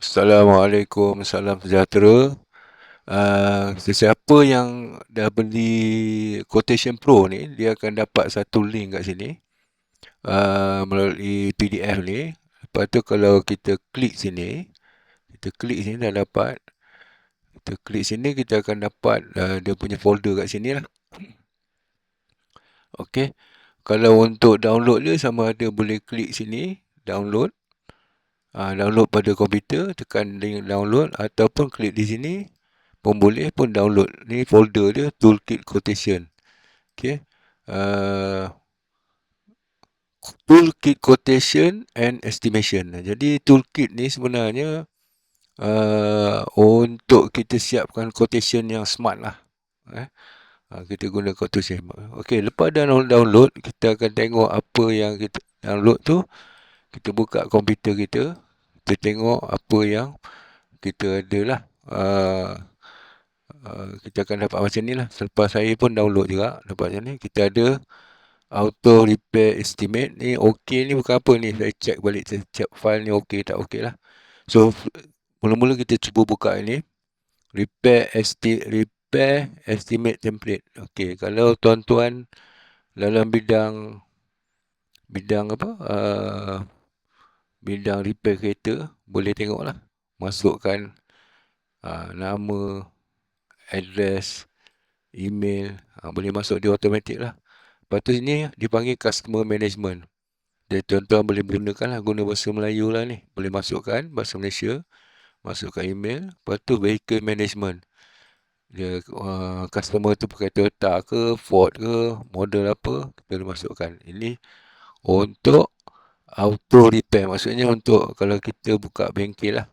Assalamualaikum, salam sejahtera. Sesiapa yang dah beli Quotation Pro ni, dia akan dapat satu link kat sini melalui PDF ni. Lepas tu kalau kita klik sini, dah dapat. Kita klik sini, kita akan dapat dia punya folder kat sini lah. Okey. Kalau untuk download dia, sama ada boleh klik sini, download. Download pada komputer, tekan link download, ataupun klik di sini pun boleh, pun download. Ni folder dia, Toolkit Quotation. Okay. Toolkit Quotation and Estimation. Jadi toolkit ni sebenarnya untuk kita siapkan quotation yang smart lah. Kita guna quotation. Okay, lepas dah download, kita akan tengok apa yang kita download tu. Kita buka komputer kita, kita tengok apa yang kita ada lah. Kita akan dapat macam ni lah. Selepas saya pun download juga, dapat macam ni. Kita ada Auto Repair Estimate. Ni OK ni bukan apa ni. Saya check balik, saya check file ni OK tak OK lah. So, mula-mula kita cuba buka ini. Repair Estimate Template. OK, kalau tuan-tuan dalam bidang apa? Bidang repair kereta, boleh tengok lah. Masukkan nama, address, email, boleh masuk dia automatik lah. Lepas tu ni dipanggil Customer Management. Jadi tuan-tuan boleh gunakan lah, guna bahasa Melayu lah ni. Boleh masukkan bahasa Malaysia, masukkan email. Lepas tu Vehicle Management. Dia customer tu pakai Toyota ke, Ford ke, model apa, kita boleh masukkan. Ini untuk auto repair, maksudnya untuk kalau kita buka bengkel lah.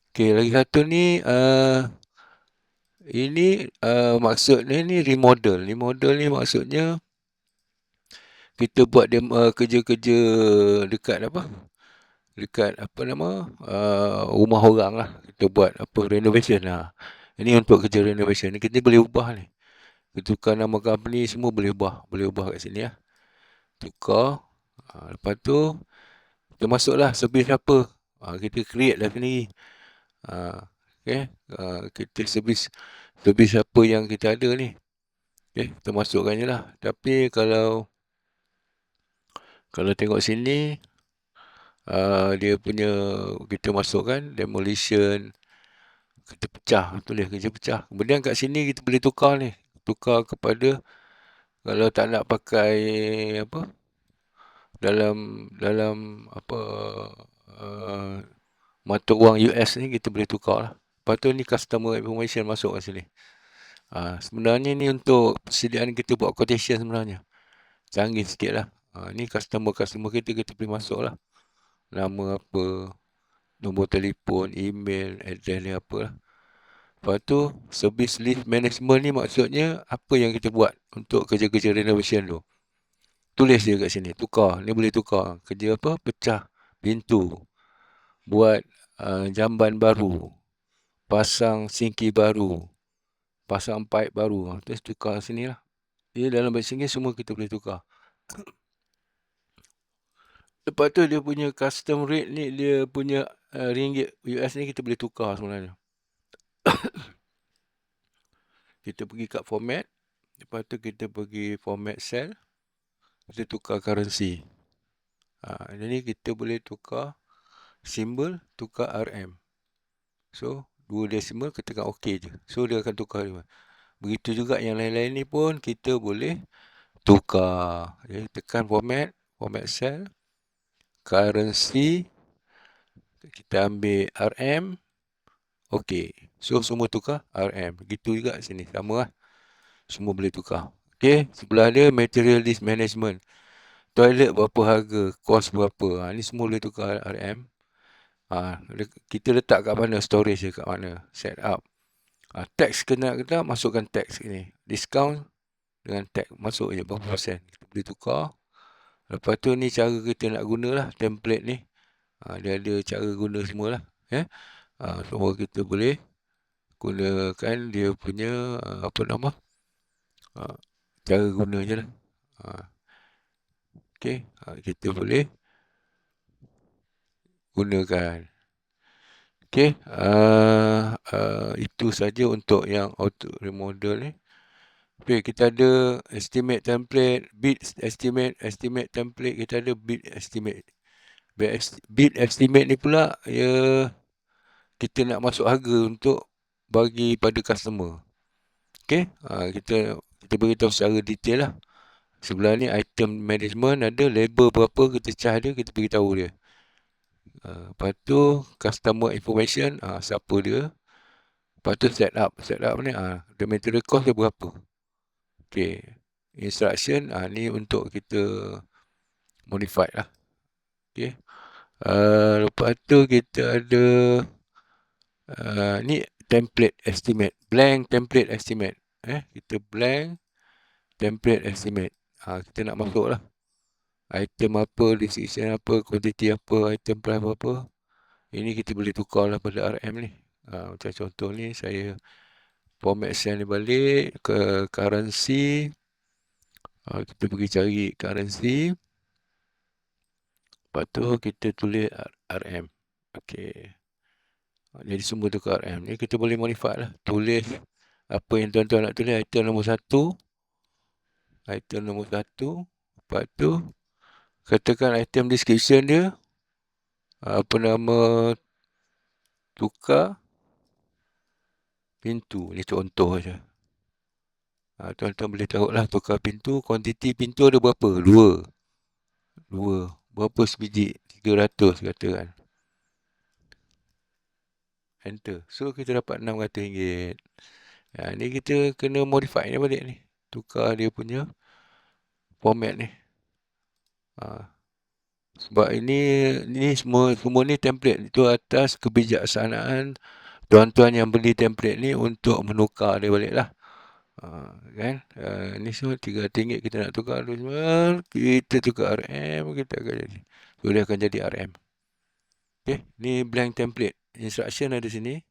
Okay, lagi satu ni ini maksudnya ni remodel. Remodel ni maksudnya kita buat kerja-kerja dekat apa? Dekat apa nama? Rumah orang lah. Kita buat apa? Renovation lah. Ini untuk kerja renovation. Ni kita boleh ubah ni. Kita tukar nama company semua boleh ubah. Boleh ubah kat sini lah. Tukar. Lepas tu kita masuklah servis apa. Kita create lah sendiri. Okay. Kita servis apa yang kita ada ni. Okay. Kita masukkan je lah. Tapi kalau tengok sini, dia punya kita masukkan demolition, kita pecah, tulis kerja pecah. Kemudian kat sini kita boleh tukar ni. Tukar kepada kalau tak nak pakai apa? Dalam apa mata wang US ni kita boleh tukar lah. Lepas tu ni customer information masuk kat sini. Sebenarnya ni untuk persediaan kita buat quotation sebenarnya. Canggih sikit lah. Ni customer kita boleh masuk lah. Nama apa, nombor telefon, email, address ni apa lah. Lepas tu, service list management ni maksudnya apa yang kita buat untuk kerja-kerja renovation tu. Tulis dia kat sini, tukar. Ni boleh tukar. Kerja apa? Pecah pintu. Buat jamban baru. Pasang sinki baru. Pasang pipe baru. Terus tukar sini lah. Dia dalam bahasa Inggeris semua kita boleh tukar. Lepas tu dia punya custom rate ni, dia punya ringgit US ni kita boleh tukar sebenarnya. Kita pergi kat format. Lepas tu kita pergi format cell. Kita tukar currency. Jadi kita boleh tukar simbol, tukar RM. So, 2 decimal kita tekan OK je. So, dia akan tukar. Begitu juga yang lain-lain ni pun kita boleh tukar. Jadi, tekan format cell, currency, kita ambil RM, OK. So, semua tukar RM. Begitu juga sini, sama lah. Semua boleh tukar. OK, sebelah dia material list management. Toilet berapa harga, kos berapa. Ni semua boleh tukar RM. Kita letak kat mana, storage dia kat mana, set up. Tax kena masukkan tax ni. Discount dengan tax, masuk je berapa persen. Kita boleh tukar. Lepas tu ni cara kita nak guna lah, template ni. Dia ada cara guna semua lah. Semua kita boleh gunakan dia punya apa nama, cara guna je lah. Okay, kita boleh gunakan. Okey, itu saja untuk yang auto remodel ni. Okay, kita ada estimate template, bid estimate template, kita ada bid estimate. Bid estimate ni pula, kita nak masuk harga untuk bagi pada customer. Okay, kita beritahu secara detail lah. Sebelah ni item management ada, label berapa, kita charge dia, kita beritahu dia. Lepas tu, customer information, siapa dia. Lepas tu set up ni, the material cost dia berapa. Okay, instruction, ni untuk kita modify lah. Okay, lepas tu kita ada ni template estimate, blank template estimate. Kita blank template estimate. Kita nak masuk lah. Item apa, description apa, quantity apa, item price apa. Ini kita boleh tukar lah pada RM ni. Macam contoh ni, saya format cell ni balik ke currency. Kita pergi cari currency. Lepas tu kita tulis RM. Okay. Jadi semua tukar RM. Ni kita boleh modify lah. Tulis apa yang tuan-tuan nak tulis. Item nombor 1. Item nombor 1. Lepas tu katakan item description dia. Apa nama, tukar pintu. Ni contoh je. Tuan-tuan boleh tahu lah tukar pintu. Kuantiti pintu ada berapa? 2. Berapa sebiji? 300 katakan. Enter. So kita dapat RM600. Ni kita kena modify ni balik ni. Tukar dia punya format ni. Sebab ini semua ni template. Itu atas kebijaksanaan tuan-tuan yang beli template ni untuk menukar dia balik lah. Kan? Ni semua RM300 kita nak tukar tu semua. Kita tukar RM, kita akan jadi. So, dia akan jadi RM. Okay, ni blank template. Instruction ada sini.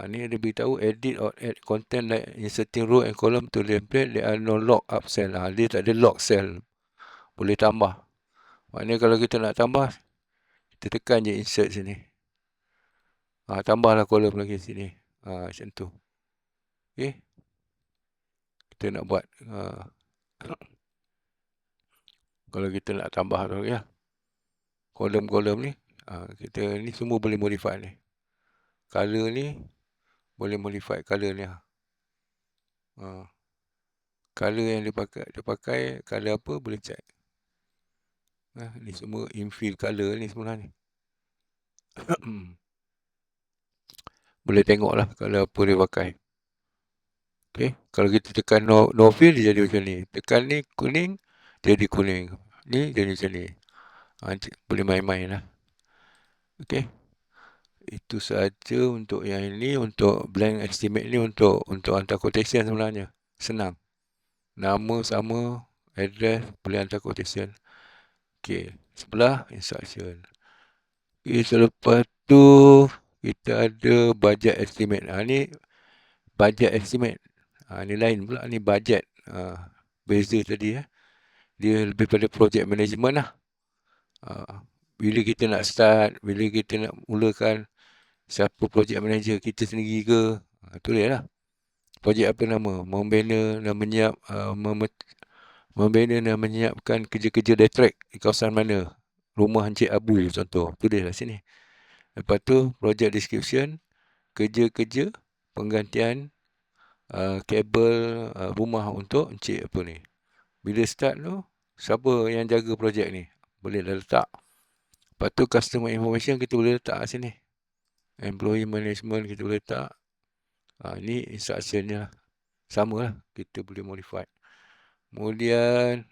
Ni ada beritahu edit or add content like inserting row and column to the template. There are no lock up cell. Dia tak ada lock cell. Boleh tambah. Maknanya kalau kita nak tambah, kita tekan je insert sini. Tambahlah column lagi sini. Macam tu. Okay. Kita nak buat. Kalau kita nak tambah tu ya. Kolom-kolom ni. Kita ni semua boleh modify ni. Color ni. Boleh modify color ni. Color yang dia pakai color apa boleh check. Ni semua infill color ni semua ni. Boleh tengok lah color apa dia pakai. Okay. Kalau kita tekan no fill, dia jadi macam ni. Tekan ni kuning, jadi kuning. Ni jadi macam ni. Boleh main-main lah. Okay. Itu saja untuk yang ini. Untuk blank estimate ni untuk hantar quotation sebenarnya. Senang. Nama sama, address, boleh hantar quotation. Okay. Sebelah instruction. Okay. Selepas tu kita ada budget estimate. Ni budget estimate. Ni lain pula. Ni budget. Beza tadi. Dia lebih pada project management lah. Bila kita nak start, bila kita nak mulakan, siapa project manager, kita sendiri ke, tulis lah. Projek apa nama? Membina dan menyiapkan kerja-kerja detrak di kawasan mana? Rumah Encik Abu contoh. Tulislah sini. Lepas tu, project description, kerja-kerja, penggantian kabel rumah untuk Encik apa ni. Bila start tu, siapa yang jaga projek ni? Boleh dah letak. Lepas tu, customer information kita boleh letak kat sini. Employee management kita boleh letak. Ni instructionnya lah. Sama lah. Kita boleh modify. Kemudian,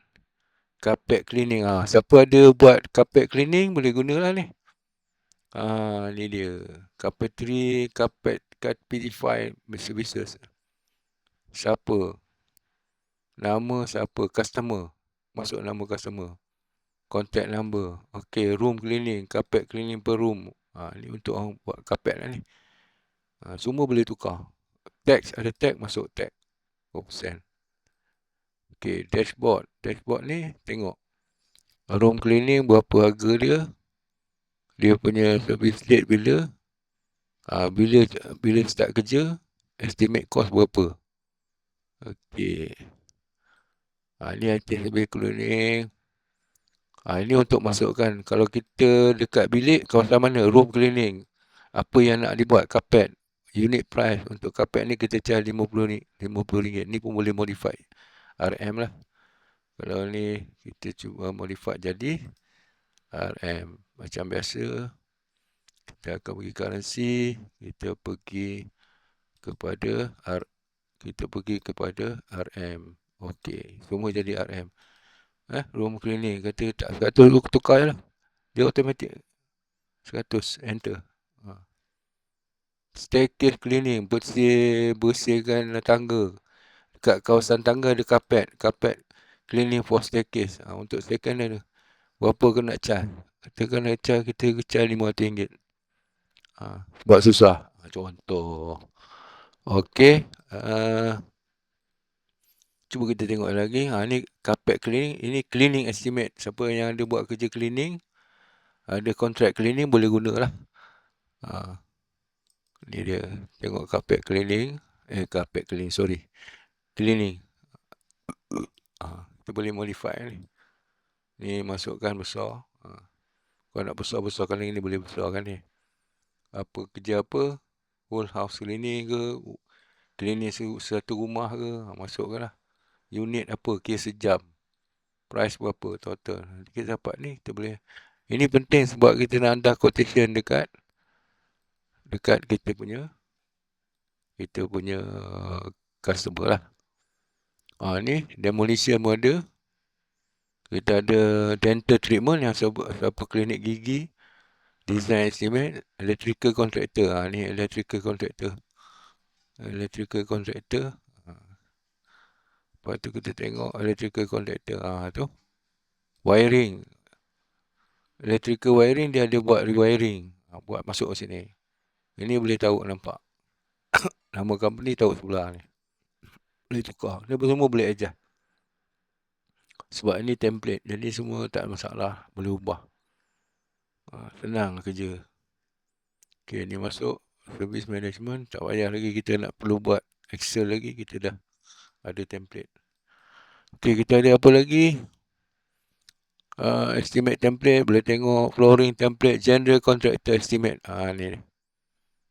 carpet cleaning. Siapa ada buat carpet cleaning, boleh gunalah ni. Ni dia. Carpentry, carpet Capitify services. Siapa? Nama siapa? Customer. Masuk nama customer. Contact number. Okay, room cleaning. Carpet cleaning per room. Ni untuk orang buat carpet lah ni. Semua boleh tukar. Tax, ada tax, masuk tax. 4%. Okay, dashboard. Dashboard ni, tengok. Room cleaning, berapa harga dia. Dia punya service date bila. Bila bila start kerja, estimate cost berapa. Okey. Ni item bilik cleaning. Ini untuk masukkan. Kalau kita dekat bilik, kawasan mana? Room cleaning. Apa yang nak dibuat? Carpet. Unit price untuk carpet ni kita charge RM50. Ni pun boleh modify. RM lah. Kalau ni kita cuba modify jadi RM. Macam biasa, kita akan pergi currency. Kita pergi kepada RM. Okey. Semua jadi RM. Room cleaning. Kata tak 100 tukar je lah. Dia automatic. 100. Enter. Staircase cleaning. Bersihkan tangga. Dekat kawasan tangga ada karpet. Karpet cleaning for staircase. Untuk staircase ada. Berapa kena charge? Kita kena charge, kita charge RM500. Sebab susah. Contoh. Okey. Cuba kita tengok lagi. Ni carpet cleaning. Ini cleaning estimate. Siapa yang ada buat kerja cleaning, ada contract cleaning, boleh guna lah. Ni dia. Tengok carpet cleaning. Cleaning. Kita boleh modify ni. Ni masukkan besar. Kalau nak besar-besarkan lagi ni, boleh besarkan ni. Apa kerja apa? Whole house cleaning ke? Cleaning satu rumah ke? Masukkan lah. Unit apa? Kira sejam. Price berapa? Total. Kita dapat ni, kita boleh. Ini penting sebab kita nak hantar quotation dekat kita punya customer lah. Ni demolition pun ada. Kita ada dental treatment yang siapa klinik gigi. Design estimate. Electrical contractor. Ni electrical contractor. Lepas tu kita tengok electrical contractor. Tu. Wiring. Electrical wiring dia ada buat rewiring. Buat masuk ke sini. Ini boleh tahu nampak. Nama company tahu sebelah ni. Boleh tukar. Dia semua boleh adjust. Sebab ini template. Jadi semua tak ada masalah. Boleh ubah. Senang kerja. Okey, ni masuk. Service management. Tak payah lagi kita nak perlu buat Excel lagi. Kita dah ada template. Okey, kita ada apa lagi? Estimate template. Boleh tengok flooring template. General contractor estimate. Ni.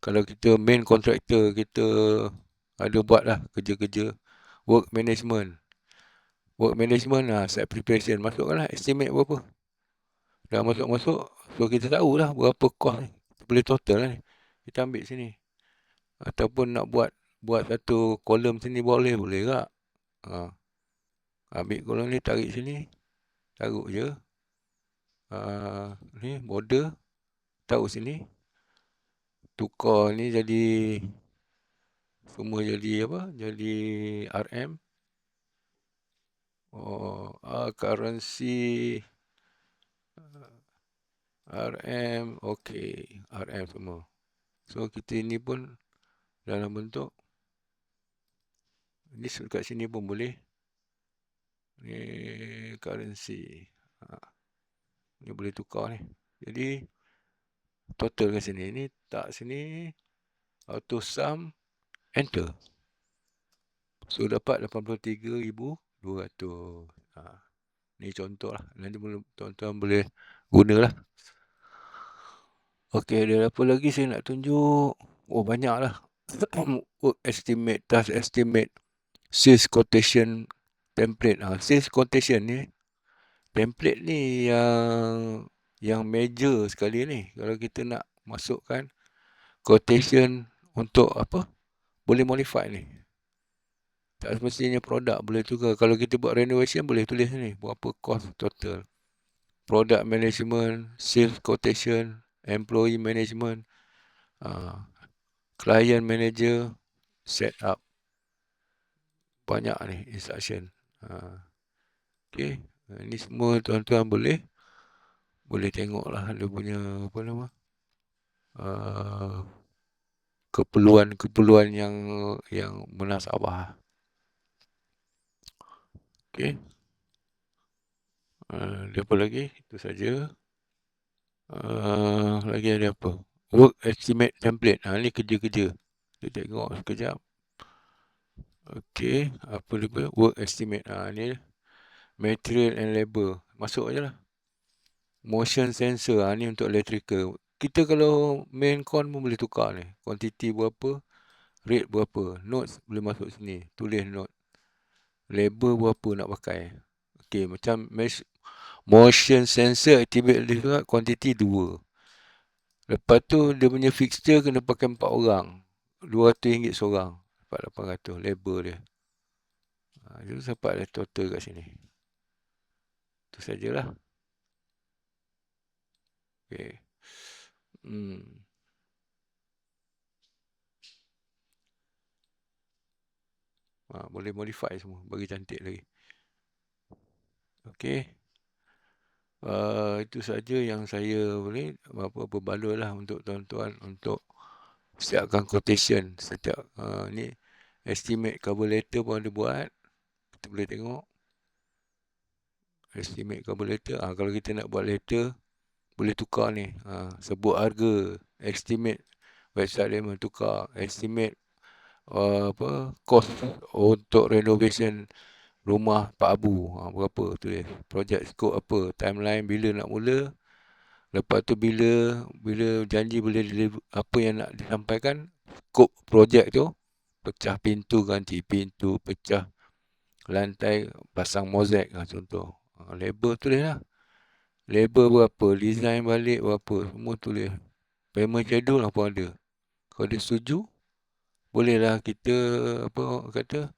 Kalau kita main contractor, kita ada buat lah kerja-kerja. Work management. Site preparation. Masukkan lah estimate berapa. Dah masuk-masuk. So kita tahulah berapa cost ni. Kita boleh total lah ni. Kita ambil sini. Ataupun nak buat satu kolom sini boleh tak? Ambil kolom ni, tarik sini. Taruh je. Ni border. Taruh sini. Tukar ni jadi semua jadi apa? Jadi RM. Currency RM. Okey. RM semua. So kita ini pun dalam bentuk ni, dekat sini pun boleh. Ni currency. Ni boleh tukar ni. Jadi total kat sini. Ni tak sini. Auto sum. Enter. So dapat 83,200. Ni contoh lah. Nanti tuan-tuan boleh gunalah. Okey, ada apa lagi saya nak tunjuk? Banyak lah. Work estimate, task estimate, sales quotation template. Sales quotation ni, template ni yang major sekali ni. Kalau kita nak masukkan quotation untuk apa, boleh modify ni. Tak semestinya produk boleh tukar. Kalau kita buat renovation, boleh tulis ni. Berapa cost total. Product management, sales quotation, employee management, client manager, set up. Banyak ni instruction. Okey. Ini semua tuan-tuan boleh tengoklah dia punya apa nama, keperluan yang munasabah. Okey. Ada apa lagi? Itu saja. Lagi ada apa? Work estimate template. Ni kerja-kerja. Kita tengok sekejap. Okey, apa dia? Work estimate. Ni material and labor. Masuk je lah. Motion sensor. Ni untuk electrical. Kita kalau main con pun boleh tukar ni. Quantity berapa, rate berapa. Notes boleh masuk sini. Tulis note. Labor berapa nak pakai. Okey, macam motion sensor activate juga quantity 2. Lepas tu dia punya fixture kena pakai 4 orang. RM200 seorang. Dapat 800 labor dia. Itu dapat ada total kat sini. Itu sajalah. Okey. Boleh modify semua. Bagi cantik lagi. Okey. Itu saja yang saya boleh berbaloi lah untuk tuan-tuan untuk siapkan quotation setiap ni estimate cover letter pun ada buat. Kita boleh tengok estimate cover letter. Kalau kita nak buat letter boleh tukar ni. Sebut harga, estimate website dia tukar, estimate cost untuk renovation rumah Pak Abu. Berapa tu dia. Project scope apa, timeline bila nak mula. Lepas tu bila janji boleh deliver, apa yang nak disampaikan, scope projek tu, pecah pintu, ganti pintu, pecah lantai, pasang mozaik contoh. Labor tulis lah. Labor berapa, design balik berapa, semua tulis. Payment schedule apa ada. Kalau dia setuju, bolehlah kita kata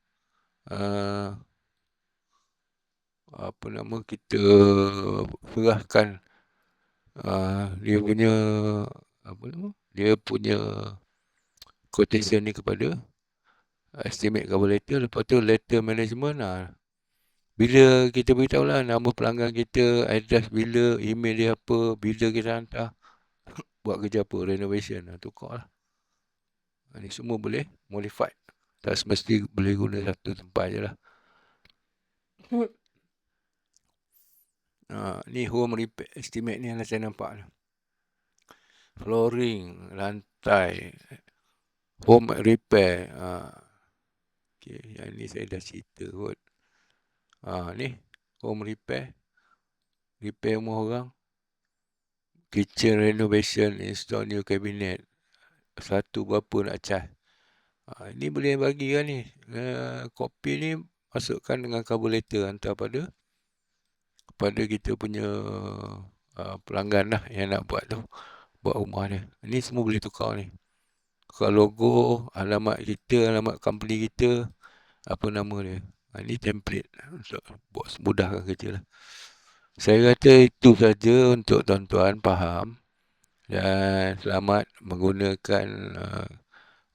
kita serahkan dia punya quotation ni kepada estimate cover letter. Lepas tu letter management bila kita beritahu lah nama pelanggan kita, address bila, email dia apa, bila kita hantar, buat kerja apa, renovation, tukar lah. Ni semua boleh modified. Tak semesti boleh guna satu tempat je lah. Ni home repair estimate ni yang saya nampak ni. Flooring, lantai, home repair. Okay, yang ni saya dah cerita kot. Ni home repair, repair rumah orang, kitchen renovation, install new cabinet. Satu berapa nak charge. Ni boleh bagi kan ni. Kopi ni masukkan dengan cover letter, hantar pada kita punya pelanggan lah yang nak buat tu, buat rumah dia. Ni semua boleh tukar ni. Tukar logo, alamat kita, alamat company kita, apa nama dia. Ni template untuk buat mudahkan kerja lah. Saya kata itu saja untuk tuan-tuan faham. Dan selamat menggunakan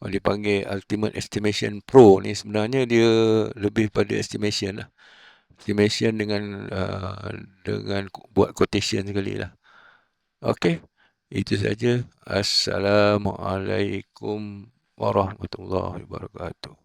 dipanggil Ultimate Estimation Pro ni. Sebenarnya dia lebih pada estimation lah. Estimation dengan buat quotation sekali lah. Okey, itu saja. Assalamualaikum warahmatullahi wabarakatuh.